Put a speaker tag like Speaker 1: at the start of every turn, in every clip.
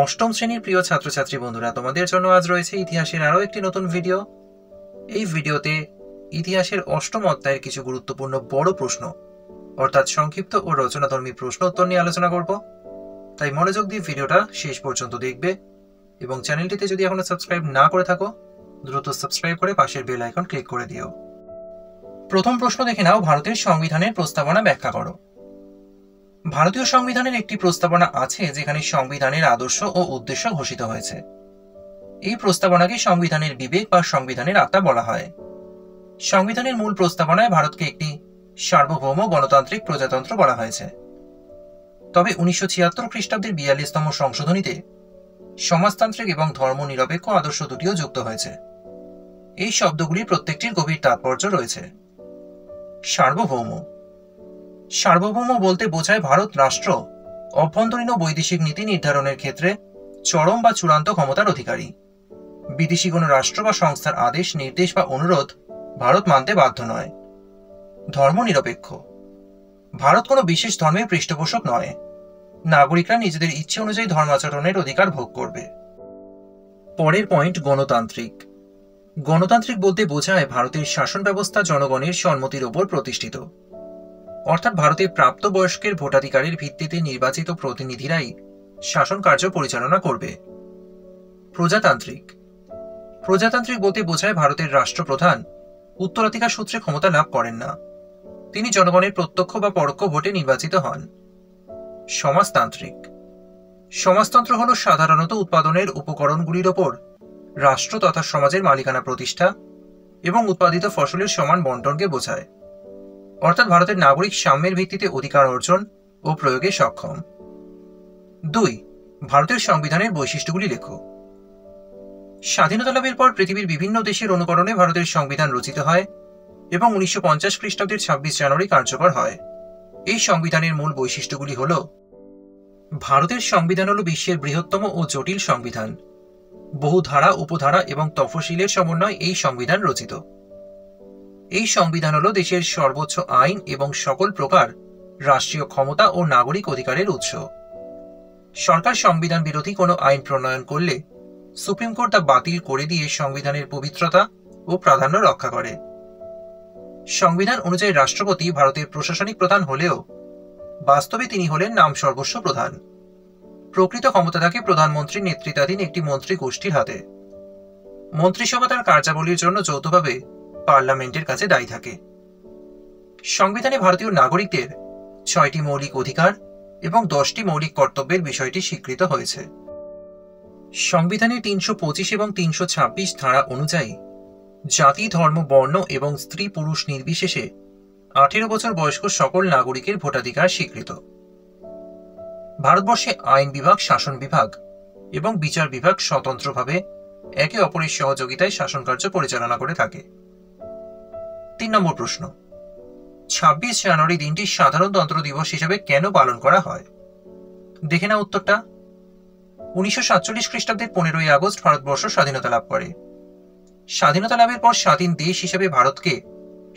Speaker 1: অষ্টম শ্রেণীর প্রিয় ছাত্রছাত্রী বন্ধুরা, তোমাদের জন্য আজ রয়েছে ইতিহাসের আরও একটি নতুন ভিডিও। এই ভিডিওতে ইতিহাসের অষ্টম অধ্যায়ের কিছু গুরুত্বপূর্ণ বড় প্রশ্ন অর্থাৎ সংক্ষিপ্ত ও রচনাধর্মী প্রশ্ন উত্তর নিয়ে আলোচনা করব। তাই মনোযোগ দিয়ে ভিডিওটা শেষ পর্যন্ত দেখবে এবং চ্যানেলটিতে যদি এখনো সাবস্ক্রাইব না করে থাকো দ্রুত সাবস্ক্রাইব করে পাশের বেল আইকন ক্লিক করে দিও। প্রথম প্রশ্ন দেখে নাও, ভারতের সংবিধানের প্রস্তাবনা ব্যাখ্যা করো। ভারতীয় সংবিধানের একটি প্রস্তাবনা আছে যেখানে সংবিধানের আদর্শ ও উদ্দেশ্য ঘোষিত হয়েছে। এই প্রস্তাবনাকে সংবিধানের বিবেক বা সংবিধানের আত্মা বলা হয়। সংবিধানের মূল প্রস্তাবনায় ভারতকে একটি সার্বভৌম গণতান্ত্রিক প্রজাতন্ত্র বলা হয়েছে। তবে 1976 খ্রিস্টাব্দের 42তম সংশোধনীতে সমাজতান্ত্রিক এবং ধর্মনিরপেক্ষ আদর্শ দুটিও যুক্ত হয়েছে। এই শব্দগুলির প্রত্যেকটির গভীর তাৎপর্য রয়েছে। সার্বভৌম সার্বভৌম বলতে বোঝায় ভারত রাষ্ট্র অভ্যন্তরীণ ও বৈদেশিক নীতি নির্ধারণের ক্ষেত্রে চরম বা চূড়ান্ত ক্ষমতার অধিকারী। বিদেশি কোনো রাষ্ট্র বা সংস্থার আদেশ, নির্দেশ বা অনুরোধ ভারত মানতে বাধ্য নয়। ধর্মনিরপেক্ষ ভারত কোনো বিশেষ ধর্মের পৃষ্ঠপোষক নয়। নাগরিকরা নিজেদের ইচ্ছে অনুযায়ী ধর্মাচরণের অধিকার ভোগ করবে। পরের পয়েন্ট, গণতান্ত্রিক। গণতান্ত্রিক বলতে বোঝায় ভারতের শাসন ব্যবস্থা জনগণের সম্মতির ওপর প্রতিষ্ঠিত, অর্থাৎ ভারতে প্রাপ্তবয়স্কের ভোটাধিকারের ভিত্তিতে নির্বাচিত প্রতিনিধিরাই শাসন কার্য পরিচালনা করবে। প্রজাতান্ত্রিক প্রজাতান্ত্রিক বলতে বোঝায় ভারতের রাষ্ট্রপ্রধান উত্তরাধিকার সূত্রে ক্ষমতা লাভ করেন না। তিনি জনগণের প্রত্যক্ষ বা পরোক্ষ ভোটে নির্বাচিত হন। সমাজতান্ত্রিক সমাজতন্ত্র হল সাধারণত উৎপাদনের উপকরণগুলির ওপর রাষ্ট্র তথা সমাজের মালিকানা প্রতিষ্ঠা এবং উৎপাদিত ফসলের সমান বন্টনকে বোঝায়, অর্থাৎ ভারতের নাগরিক সাম্যের ভিত্তিতে অধিকার অর্জন ও প্রয়োগে সক্ষম। 2. ভারতের সংবিধানের বৈশিষ্ট্যগুলি লেখো। স্বাধীনতা লাভের পর পৃথিবীর বিভিন্ন দেশের অনুকরণে ভারতের সংবিধান রচিত হয় এবং 1950 খ্রিস্টাব্দের 26 জানুয়ারি কার্যকর হয়। এই সংবিধানের মূল বৈশিষ্ট্যগুলি হল: ভারতের সংবিধান হল বিশ্বের বৃহত্তম ও জটিল সংবিধান। বহু ধারা, উপধারা এবং তফসিলের সমন্বয়ে এই সংবিধান রচিত। এই সংবিধান হল দেশের সর্বোচ্চ আইন এবং সকল প্রকার রাষ্ট্রীয় ক্ষমতা ও নাগরিক অধিকারের উৎস। সরকার সংবিধান বিরোধী কোনো আইন প্রণয়ন করলে সুপ্রিম কোর্ট তা বাতিল করে দিয়ে সংবিধানের পবিত্রতা ও প্রাধান্য রক্ষা করে। সংবিধান অনুযায়ী রাষ্ট্রপতি ভারতের প্রশাসনিক প্রধান হলেও বাস্তবে তিনি হলেন নাম সর্বস্ব প্রধান। প্রকৃত ক্ষমতা থাকে প্রধানমন্ত্রীর নেতৃত্বাধীন একটি মন্ত্রী গোষ্ঠীর হাতে। মন্ত্রিসভা তার কার্যাবলীর জন্য যৌথভাবে পার্লামেন্টের কাছে দায়ী থাকে। সংবিধানে ভারতীয় নাগরিকদের 6টি মৌলিক অধিকার এবং 10টি মৌলিক কর্তব্যের বিষয়টি স্বীকৃত হয়েছে। সংবিধানের 325 এবং 326 ধারা অনুযায়ী জাতি, ধর্ম, বর্ণ এবং স্ত্রী পুরুষ নির্বিশেষে 18 বছর বয়স্ক সকল নাগরিকের ভোটাধিকার স্বীকৃত। ভারতবর্ষে আইন বিভাগ, শাসন বিভাগ এবং বিচার বিভাগ স্বতন্ত্রভাবে একে অপরের সহযোগিতায় শাসন কার্য পরিচালনা করে থাকে। 3 নম্বর প্রশ্ন, 26 জানুয়ারি দিনটি সাধারণতন্ত্র দিবস হিসেবে কেন পালন করা হয়? দেখে না উত্তরটা। 1947 খ্রিস্টাব্দের 15ই আগস্ট ভারতবর্ষ স্বাধীনতা লাভ করে। স্বাধীনতা লাভের পর স্বাধীন দেশ হিসেবে ভারতকে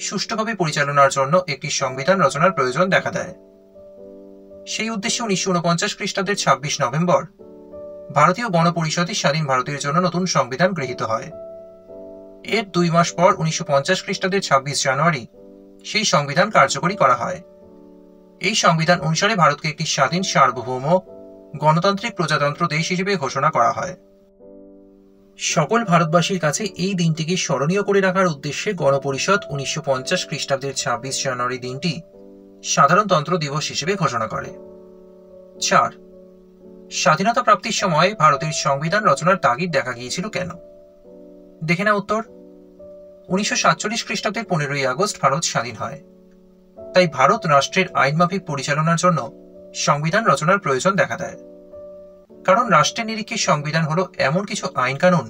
Speaker 1: সুষ্ঠুভাবে পরিচালনার জন্য একটি সংবিধান রচনার প্রয়োজন দেখা দেয়। সেই উদ্দেশ্যে 1949 খ্রিস্টাব্দের 26 নভেম্বর ভারতীয় গণপরিষদে স্বাধীন ভারতের জন্য নতুন সংবিধান গৃহীত হয়। এর 2 মাস পর 1950 খ্রিস্টাব্দের 26 জানুয়ারি সেই সংবিধান কার্যকরী করা হয়। এই সংবিধান অনুসারে ভারতকে একটি স্বাধীন, সার্বভৌম, গণতান্ত্রিক প্রজাতন্ত্র দেশ হিসেবে ঘোষণা করা হয়। সকল ভারতবাসীর কাছে এই দিনটিকে স্মরণীয় করে রাখার উদ্দেশ্যে গণপরিষদ 1950 খ্রিস্টাব্দের 26 জানুয়ারি দিনটি সাধারণতন্ত্র দিবস হিসেবে ঘোষণা করে। 4. স্বাধীনতা প্রাপ্তির সময় ভারতের সংবিধান রচনার তাগিদ দেখা গিয়েছিল কেন? দেখে না উত্তর। 1947 খ্রিস্টাব্দের 15ই আগস্ট ভারত স্বাধীন হয়। তাই ভারত রাষ্ট্রের আইনমাফিক পরিচালনার জন্য সংবিধান রচনার প্রয়োজন দেখা দেয়। কারণ রাষ্ট্রের নিরিখে সংবিধান হলো এমন কিছু আইন কানুন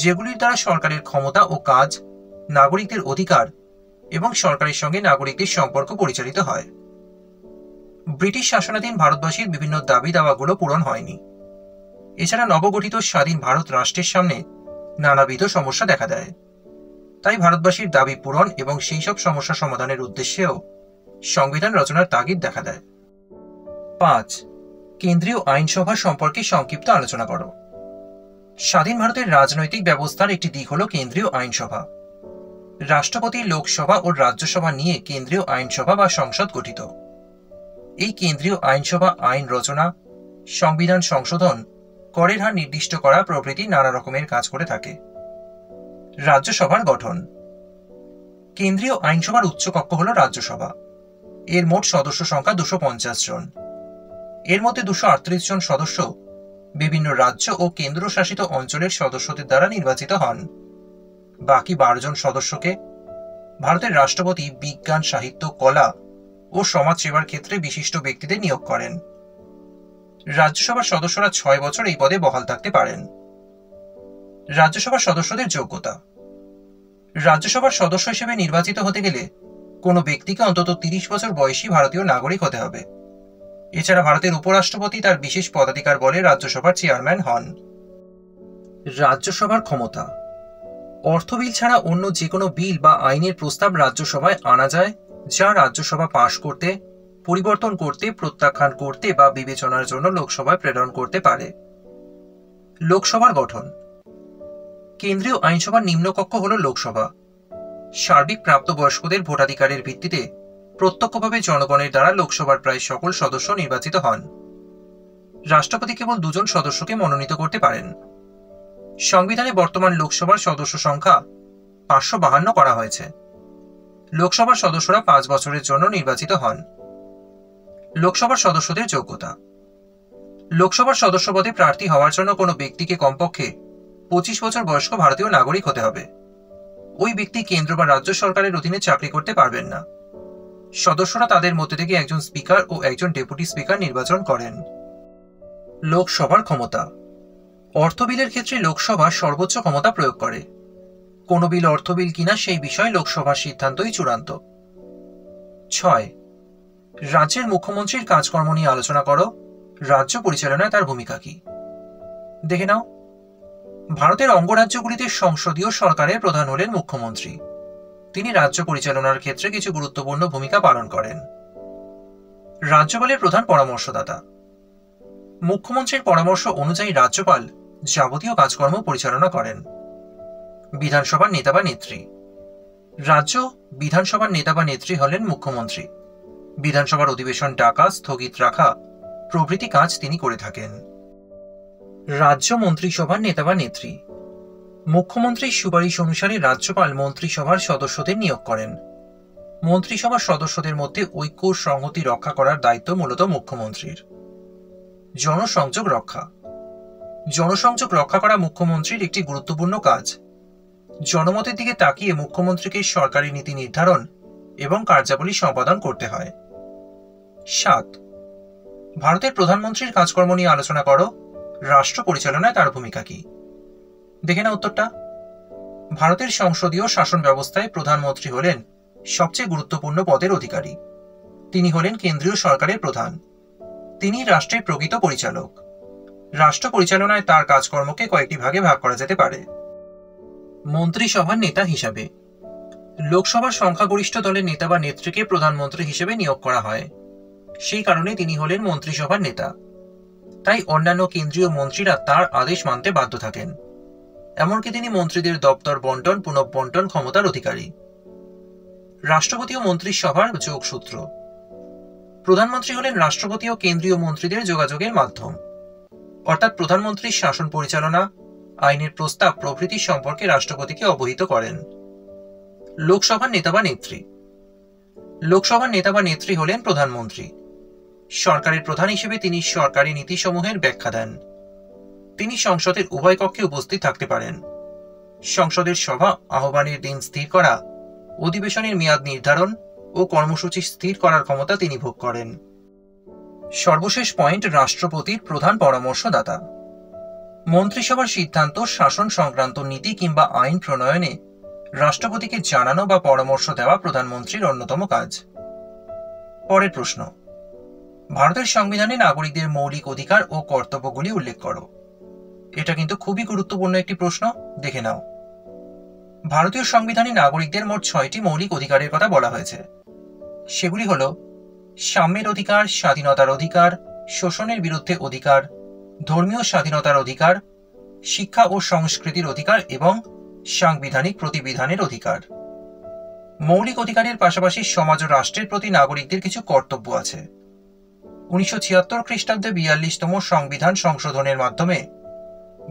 Speaker 1: যেগুলির দ্বারা সরকারের ক্ষমতা ও কাজ, নাগরিকদের অধিকার এবং সরকারের সঙ্গে নাগরিকদের সম্পর্ক পরিচালিত হয়। ব্রিটিশ শাসনাধীন ভারতবাসীর বিভিন্ন দাবি দাওয়াগুলো পূরণ হয়নি। এছাড়া নবগঠিত স্বাধীন ভারত রাষ্ট্রের সামনে নানাবিধ সমস্যা দেখা দেয়। তাই ভারতবাসীর দাবি পূরণ এবং সেই সব সমস্যা সমাধানের উদ্দেশ্যেও সংবিধান রচনার তাগিদ দেখা দেয়। 5. কেন্দ্রীয় আইনসভা সম্পর্কে সংক্ষিপ্ত আলোচনা করো। স্বাধীন ভারতের রাজনৈতিক ব্যবস্থার একটি দিক হল কেন্দ্রীয় আইনসভা। রাষ্ট্রপতি, লোকসভা ও রাজ্যসভা নিয়ে কেন্দ্রীয় আইনসভা বা সংসদ গঠিত। এই কেন্দ্রীয় আইনসভা আইন রচনা, সংবিধান সংশোধন, করের হার নির্দিষ্ট করা প্রভৃতি নানা রকমের কাজ করে থাকে। রাজ্যসভার গঠন। কেন্দ্রীয় আইনসভার উচ্চকক্ষ হল রাজ্যসভা। এর মোট সদস্য সংখ্যা 250 জন। এর মধ্যে 238 জন সদস্য বিভিন্ন রাজ্য ও কেন্দ্রশাসিত অঞ্চলের সদস্যদের দ্বারা নির্বাচিত হন। বাকি 12 জন সদস্যকে ভারতের রাষ্ট্রপতি বিজ্ঞান, সাহিত্য, কলা ও সমাজ সেবার ক্ষেত্রে বিশিষ্ট ব্যক্তিদের নিয়োগ করেন। রাজ্যসভার সদস্যরা 6 বছর এই পদে বহাল থাকতে পারেন। রাজ্যসভার সদস্যদের যোগ্যতা। রাজ্যসভার সদস্য হিসেবে নির্বাচিত হতে গেলে কোনো ব্যক্তিকে অন্তত 30 বছর বয়সী ভারতীয় নাগরিক হতে হবে। এছাড়া ভারতের উপরাষ্ট্রপতি তার বিশেষ পদাধিকার বলে রাজ্যসভার চেয়ারম্যান হন। রাজ্যসভার ক্ষমতা। অর্থ বিল ছাড়া অন্য যে কোনো বিল বা আইনের প্রস্তাব রাজ্যসভায় আনা যায়, যা রাজ্যসভা পাশ করতে, পরিবর্তন করতে, প্রত্যাখ্যান করতে বা বিবেচনার জন্য লোকসভায় প্রেরণ করতে পারে। লোকসভার গঠন। কেন্দ্রীয় আইনসভার নিম্নকক্ষ হল লোকসভা। সার্বিক প্রাপ্তবয়স্কদের ভোটাধিকারের ভিত্তিতে প্রত্যক্ষভাবে জনগণের দ্বারা লোকসভার প্রায় সকল সদস্য নির্বাচিত হন। রাষ্ট্রপতি কেবল 2 জন সদস্যকে মনোনীত করতে পারেন। সংবিধানে বর্তমান লোকসভার সদস্য সংখ্যা 552 করা হয়েছে। লোকসভার সদস্যরা 5 বছরের জন্য নির্বাচিত হন। লোকসভার সদস্যদের যোগ্যতা। লোকসভার সদস্য পদে প্রার্থী হওয়ার জন্য কোনো ব্যক্তিকে কমপক্ষে 25 বছর বয়স্ক ভারতীয় নাগরিক হতে হবে। ওই ব্যক্তি কেন্দ্র বা রাজ্য সরকারের অধীনে চাকরি করতে পারবেন না। সদস্যরা তাদের মধ্যে থেকে একজন স্পিকার ও একজন ডেপুটি স্পিকার নির্বাচন করেন। লোকসভার ক্ষমতা। অর্থ বিলের ক্ষেত্রে লোকসভা সর্বোচ্চ ক্ষমতা প্রয়োগ করে। কোন বিল অর্থ বিল কিনা সেই বিষয়ে লোকসভার সিদ্ধান্তই চূড়ান্ত। 6. রাজ্যের মুখ্যমন্ত্রীর কাজকর্ম নিয়ে আলোচনা করো। রাজ্য পরিচালনায় তার ভূমিকা কি? দেখে নাও। ভারতের অঙ্গরাজ্যগুলিতে সংসদীয় সরকারের প্রধান হলেন মুখ্যমন্ত্রী। তিনি রাজ্য পরিচালনার ক্ষেত্রে কিছু গুরুত্বপূর্ণ ভূমিকা পালন করেন। রাজ্যপালের প্রধান পরামর্শদাতা। মুখ্যমন্ত্রীর পরামর্শ অনুযায়ী রাজ্যপাল যাবতীয় কাজকর্ম পরিচালনা করেন। বিধানসভার নেতা বা নেত্রী। রাজ্য বিধানসভার নেতা বা নেত্রী হলেন মুখ্যমন্ত্রী। বিধানসভার অধিবেশন ডাকা, স্থগিত রাখা প্রভৃতি কাজ তিনি করে থাকেন। রাজ্য মন্ত্রিসভার নেতা বা নেত্রী। মুখ্যমন্ত্রীর সুপারিশ অনুসারে রাজ্যপাল মন্ত্রিসভার সদস্যদের নিয়োগ করেন। মন্ত্রিসভার সদস্যদের মধ্যে ঐক্য ও সংহতি রক্ষা করার দায়িত্ব মূলত মুখ্যমন্ত্রীর। জনসংযোগ রক্ষা। জনসংযোগ রক্ষা করা মুখ্যমন্ত্রীর একটি গুরুত্বপূর্ণ কাজ। জনমতের দিকে তাকিয়ে মুখ্যমন্ত্রীকে সরকারি নীতি নির্ধারণ এবং কার্যাবলী সম্পাদন করতে হয়। 7. ভারতের প্রধানমন্ত্রীর কাজকর্ম নিয়ে আলোচনা করো। রাষ্ট্র পরিচালনায় তার ভূমিকা কি? দেখে না উত্তরটা। ভারতের সংসদীয় শাসন ব্যবস্থায় প্রধানমন্ত্রী হলেন সবচেয়ে গুরুত্বপূর্ণ পদের অধিকারী। তিনি হলেন কেন্দ্রীয় সরকারের প্রধান। তিনি রাষ্ট্রের প্রকৃত পরিচালক। রাষ্ট্র পরিচালনায় তার কাজকর্মকে কয়েকটি ভাগে ভাগ করা যেতে পারে। মন্ত্রিসভার নেতা হিসাবে লোকসভার সংখ্যাগরিষ্ঠ দলের নেতা বা নেত্রীকে প্রধানমন্ত্রী হিসেবে নিয়োগ করা হয়। সেই কারণে তিনি হলেন মন্ত্রিসভার নেতা। তাই অন্যান্য কেন্দ্রীয় মন্ত্রীরা তার আদেশ মানতে বাধ্য থাকেন। এমনকি তিনি মন্ত্রীদের দপ্তর বন্টন, পুনঃবন্টন ক্ষমতার অধিকারী। রাষ্ট্রপতি ও মন্ত্রিসভার যোগসূত্র। প্রধানমন্ত্রী হলেন রাষ্ট্রপতি ও কেন্দ্রীয় মন্ত্রীদের যোগাযোগের মাধ্যম। অর্থাৎ প্রধানমন্ত্রীর শাসন পরিচালনা, আইনের প্রস্তাব প্রভৃতি সম্পর্কে রাষ্ট্রপতিকে অবহিত করেন। লোকসভার নেতা বা নেত্রী। লোকসভার নেতা বা নেত্রী হলেন প্রধানমন্ত্রী। সরকারের প্রধান হিসেবে তিনি সরকারি নীতিসমূহের ব্যাখ্যা দেন। তিনি সংসদের উভয় কক্ষে উপস্থিত থাকতে পারেন। সংসদের সভা আহ্বানের দিন স্থির করা, অধিবেশনের মেয়াদ নির্ধারণ ও কর্মসূচি স্থির করার ক্ষমতা তিনি ভোগ করেন। সর্বশেষ পয়েন্ট, রাষ্ট্রপতির প্রধান পরামর্শদাতা। মন্ত্রিসভার সিদ্ধান্ত, শাসন সংক্রান্ত নীতি কিংবা আইন প্রণয়নে রাষ্ট্রপতিকে জানানো বা পরামর্শ দেওয়া প্রধানমন্ত্রীর অন্যতম কাজ। পরের প্রশ্ন, ভারতের সংবিধানে নাগরিকদের মৌলিক অধিকার ও কর্তব্যগুলি উল্লেখ করো। এটা কিন্তু খুবই গুরুত্বপূর্ণ একটি প্রশ্ন, দেখে নাও। ভারতীয় সংবিধানে নাগরিকদের মোট 6টি মৌলিক অধিকারের কথা বলা হয়েছে। সেগুলি হল সাম্যের অধিকার, স্বাধীনতার অধিকার, শোষণের বিরুদ্ধে অধিকার, ধর্মীয় স্বাধীনতার অধিকার, শিক্ষা ও সংস্কৃতির অধিকার এবং সাংবিধানিক প্রতিবিধানের অধিকার। মৌলিক অধিকারের পাশাপাশি সমাজ ও রাষ্ট্রের প্রতি নাগরিকদের কিছু কর্তব্য আছে। 1976 খ্রিস্টাব্দে 42তম সংবিধান সংশোধনের মাধ্যমে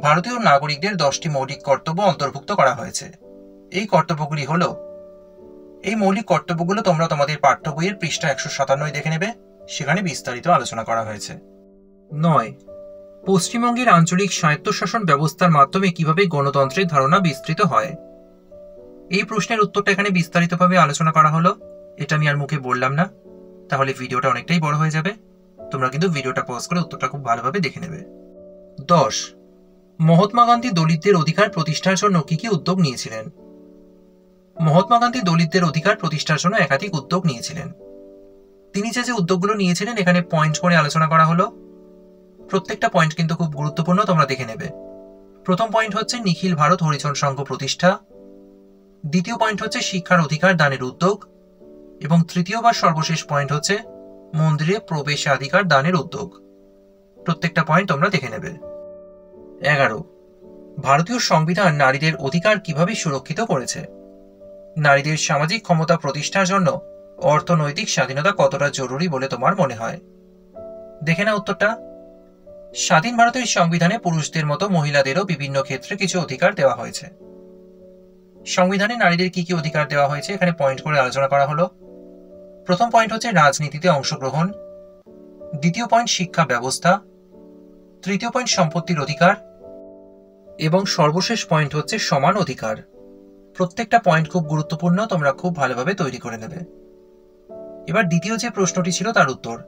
Speaker 1: ভারতীয় নাগরিকদের 10টি মৌলিক কর্তব্য অন্তর্ভুক্ত করা হয়েছে। এই কর্তব্যগুলি হল, এই মৌলিক কর্তব্যগুলো তোমরা তোমাদের পাঠ্য বইয়ের পৃষ্ঠা 157 দেখে নেবে, সেখানে বিস্তারিত আলোচনা করা হয়েছে। 9. পশ্চিমবঙ্গের আঞ্চলিক স্বায়ত্তশাসন ব্যবস্থার মাধ্যমে কিভাবে গণতন্ত্রের ধারণা বিস্তৃত হয়? এই প্রশ্নের উত্তরটা এখানে বিস্তারিতভাবে আলোচনা করা হলো। এটা আমি আর মুখে বললাম না, তাহলে ভিডিওটা অনেকটাই বড় হয়ে যাবে। তোমরা কিন্তু ভিডিওটা পজ করে উত্তরটা খুব ভালোভাবে দেখে নেবে। 10. মহাত্মা গান্ধী দলিতদের অধিকার প্রতিষ্ঠার জন্য কি কি উদ্যোগ নিয়েছিলেন? মহাত্মা গান্ধী দলিতদের অধিকার প্রতিষ্ঠার জন্য একাধিক উদ্যোগ নিয়েছিলেন। তিনি যে উদ্যোগগুলো নিয়েছিলেন এখানে পয়েন্ট করে আলোচনা করা হলো। প্রত্যেকটা পয়েন্ট কিন্তু খুব গুরুত্বপূর্ণ, তোমরা দেখে নেবে। প্রথম পয়েন্ট হচ্ছে নিখিল ভারত হরিজন সংঘ প্রতিষ্ঠা। দ্বিতীয় পয়েন্ট হচ্ছে শিক্ষার অধিকার দানের উদ্যোগ। এবং তৃতীয় বা সর্বশেষ পয়েন্ট হচ্ছে মন্দিরে প্রবেশাধিকার দানের উদ্যোগ। প্রত্যেকটা পয়েন্ট তোমরা দেখে নেবে। 11. ভারতীয় সংবিধান নারীদের অধিকার কিভাবে সুরক্ষিত করেছে? নারীদের সামাজিক ক্ষমতা প্রতিষ্ঠার জন্য অর্থনৈতিক স্বাধীনতা কতটা জরুরি বলে তোমার মনে হয়? দেখে না উত্তরটা। স্বাধীন ভারতের সংবিধানে পুরুষদের মতো মহিলাদেরও বিভিন্ন ক্ষেত্রে কিছু অধিকার দেওয়া হয়েছে। সংবিধানে নারীদের কি কি অধিকার দেওয়া হয়েছে এখানে পয়েন্ট করে আলোচনা করা হলো। প্রথম পয়েন্ট হচ্ছে রাজনীতিতে অংশগ্রহণ। দ্বিতীয় পয়েন্ট শিক্ষা ব্যবস্থা। তৃতীয় পয়েন্ট সম্পত্তির অধিকার। এবং সর্বশেষ পয়েন্ট হচ্ছে সমান অধিকার। প্রত্যেকটা পয়েন্ট খুব গুরুত্বপূর্ণ, তোমরা খুব ভালোভাবে তৈরি করে নেবে। এবার দ্বিতীয় যে প্রশ্নটি ছিল তার উত্তর,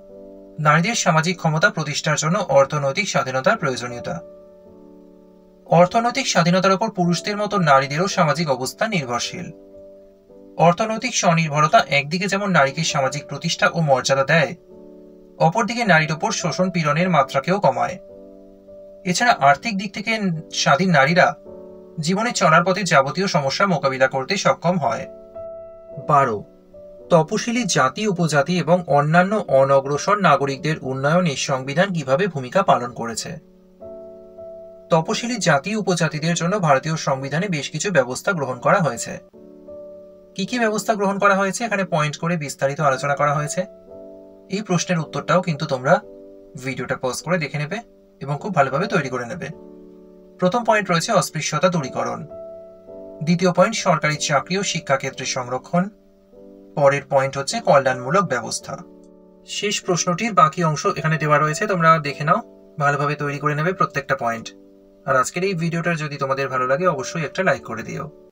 Speaker 1: নারীদের সামাজিক ক্ষমতা প্রতিষ্ঠার জন্য অর্থনৈতিক স্বাধীনতার প্রয়োজনীয়তা। অর্থনৈতিক স্বাধীনতার উপর পুরুষদের মতো নারীদেরও সামাজিক অবস্থান নির্ভরশীল। অর্থনৈতিক স্বনির্ভরতা একদিকে যেমন নারীকে সামাজিক প্রতিষ্ঠা ও মর্যাদা দেয়, অপরদিকে নারীর উপর শোষণ পীড়নের মাত্রাকেও কমায়। এছাড়া আর্থিক দিক থেকে স্বাধীন নারীরা জীবনে চলার পথে যাবতীয় সমস্যা মোকাবিলা করতে সক্ষম হয়। 12. তপশিলি জাতি, উপজাতি এবং অন্যান্য অনগ্রসর নাগরিকদের উন্নয়নে সংবিধান কিভাবে ভূমিকা পালন করেছে? তপশিলি জাতি উপজাতিদের জন্য ভারতীয় সংবিধানে বেশ কিছু ব্যবস্থা গ্রহণ করা হয়েছে। কি কি ব্যবস্থা গ্রহণ করা হয়েছে এখানে পয়েন্ট করে বিস্তারিত আলোচনা করা হয়েছে। এই প্রশ্নের উত্তরটাও কিন্তু তোমরা ভিডিওটা পজ করে দেখে নেবে এবং খুব ভালোভাবে তৈরি করে নেবে। প্রথম পয়েন্ট রয়েছে অস্পৃশ্যতা দূরীকরণ। দ্বিতীয় পয়েন্ট সরকারি চাকরি ও শিক্ষাক্ষেত্রে সংরক্ষণ। পরের পয়েন্ট হচ্ছে কল্যাণমূলক ব্যবস্থা। শেষ প্রশ্নটির বাকি অংশ এখানে দেওয়া রয়েছে, তোমরা দেখে নাও, ভালোভাবে তৈরি করে নেবে প্রত্যেকটা পয়েন্ট। আর আজকের এই ভিডিওটা যদি তোমাদের ভালো লাগে অবশ্যই একটা লাইক করে দিও।